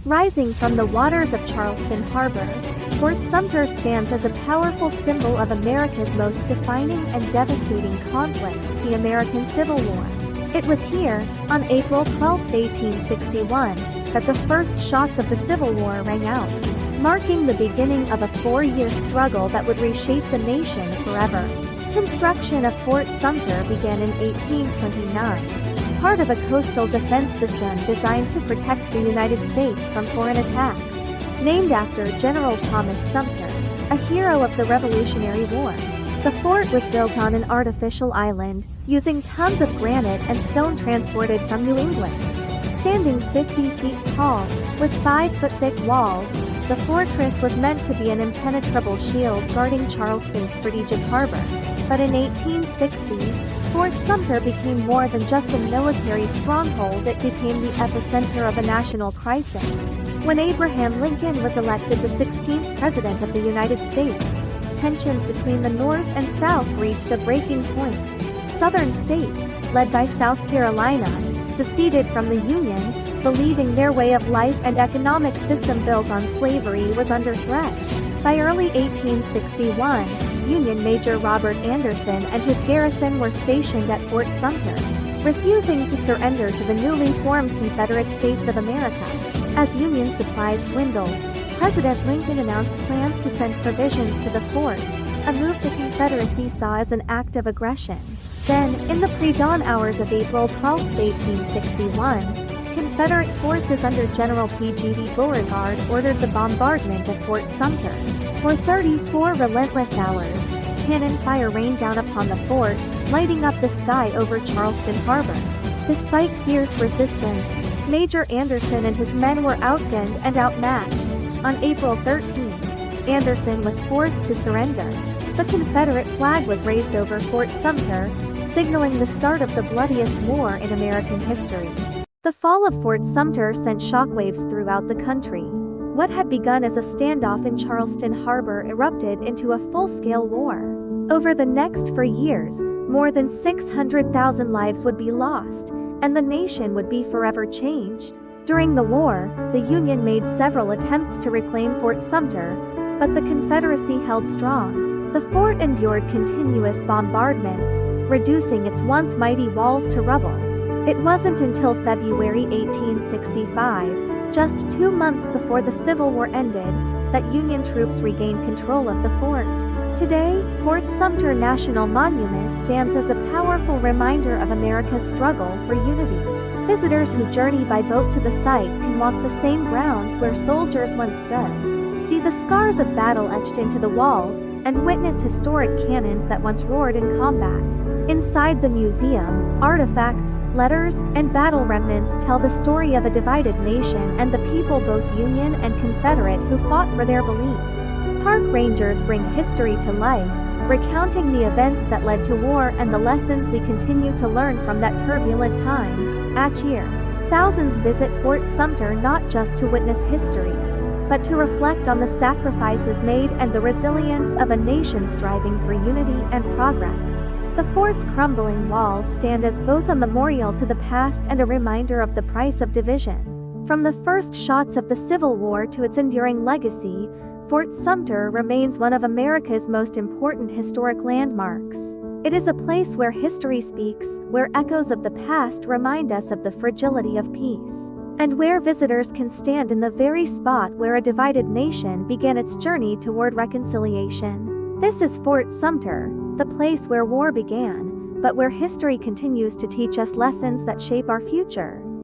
Rising from the waters of Charleston Harbor, Fort Sumter stands as a powerful symbol of America's most defining and devastating conflict, the American Civil War. It was here, on April 12, 1861, that the first shots of the Civil War rang out, marking the beginning of a 4-year struggle that would reshape the nation forever. Construction of Fort Sumter began in 1829, part of a coastal defense system designed to protect the United States from foreign attacks. Named after General Thomas Sumter, a hero of the Revolutionary War, the fort was built on an artificial island, using tons of granite and stone transported from New England. Standing 50 feet tall, with 5-foot-thick walls, the fortress was meant to be an impenetrable shield guarding Charleston's strategic harbor. But in 1860, Fort Sumter became more than just a military stronghold. It became the epicenter of a national crisis. When Abraham Lincoln was elected the 16th President of the United States, tensions between the North and South reached a breaking point. Southern states, led by South Carolina, seceded from the Union, believing their way of life and economic system built on slavery was under threat. By early 1861, Union Major Robert Anderson and his garrison were stationed at Fort Sumter, refusing to surrender to the newly formed Confederate States of America. As Union supplies dwindled, President Lincoln announced plans to send provisions to the fort, a move the Confederacy saw as an act of aggression. Then, in the pre-dawn hours of April 12, 1861, Confederate forces under General P.G.D. Beauregard ordered the bombardment of Fort Sumter. For 34 relentless hours, cannon fire rained down upon the fort, lighting up the sky over Charleston Harbor. Despite fierce resistance, Major Anderson and his men were outgunned and outmatched. On April 13, Anderson was forced to surrender. The Confederate flag was raised over Fort Sumter, signaling the start of the bloodiest war in American history. The fall of Fort Sumter sent shockwaves throughout the country. What had begun as a standoff in Charleston Harbor erupted into a full-scale war. Over the next 4 years, more than 600,000 lives would be lost, and the nation would be forever changed. During the war, the Union made several attempts to reclaim Fort Sumter, but the Confederacy held strong. The fort endured continuous bombardments, reducing its once mighty walls to rubble. It wasn't until February 1865, just 2 months before the Civil War ended, that Union troops regained control of the fort. Today, Fort Sumter National Monument stands as a powerful reminder of America's struggle for unity. Visitors who journey by boat to the site can walk the same grounds where soldiers once stood, see the scars of battle etched into the walls, and witness historic cannons that once roared in combat. Inside the museum, artifacts, letters, and battle remnants tell the story of a divided nation and the people, both Union and Confederate, who fought for their belief. Park rangers bring history to life, recounting the events that led to war and the lessons we continue to learn from that turbulent time. Each year, thousands visit Fort Sumter not just to witness history, but to reflect on the sacrifices made and the resilience of a nation striving for unity and progress. The fort's crumbling walls stand as both a memorial to the past and a reminder of the price of division. From the first shots of the Civil War to its enduring legacy, Fort Sumter remains one of America's most important historic landmarks. It is a place where history speaks, where echoes of the past remind us of the fragility of peace, and where visitors can stand in the very spot where a divided nation began its journey toward reconciliation. This is Fort Sumter, the place where war began, but where history continues to teach us lessons that shape our future.